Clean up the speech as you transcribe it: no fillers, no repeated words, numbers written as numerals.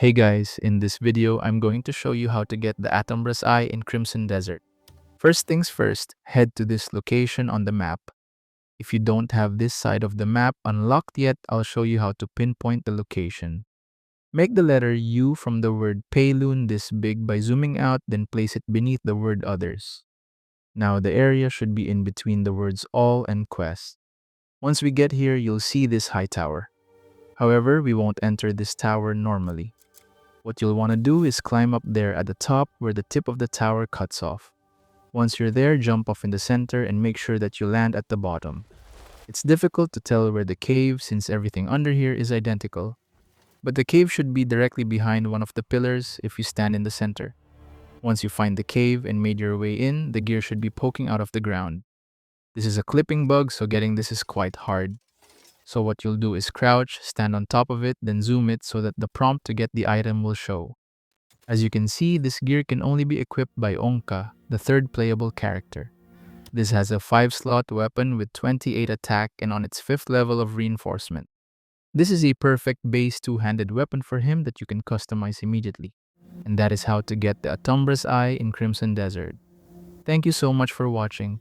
Hey guys, in this video, I'm going to show you how to get the ATUMBRA'S Eye in Crimson Desert. First things first, head to this location on the map. If you don't have this side of the map unlocked yet, I'll show you how to pinpoint the location. Make the letter U from the word Payloon this big by zooming out, then place it beneath the word Others. Now the area should be in between the words All and Quest. Once we get here, you'll see this high tower. However, we won't enter this tower normally. What you'll want to do is climb up there at the top where the tip of the tower cuts off. Once you're there, jump off in the center and make sure that you land at the bottom. It's difficult to tell where the cave since everything under here is identical. But the cave should be directly behind one of the pillars if you stand in the center. Once you find the cave and made your way in, the gear should be poking out of the ground. This is a clipping bug, so getting this is quite hard. So what you'll do is crouch, stand on top of it, then zoom it so that the prompt to get the item will show. As you can see, this gear can only be equipped by Onka, the third playable character. This has a 5-slot weapon with 28 attack and on its 5th level of reinforcement. This is a perfect base 2-handed weapon for him that you can customize immediately. And that is how to get the ATUMBRA'S Eye in Crimson Desert. Thank you so much for watching.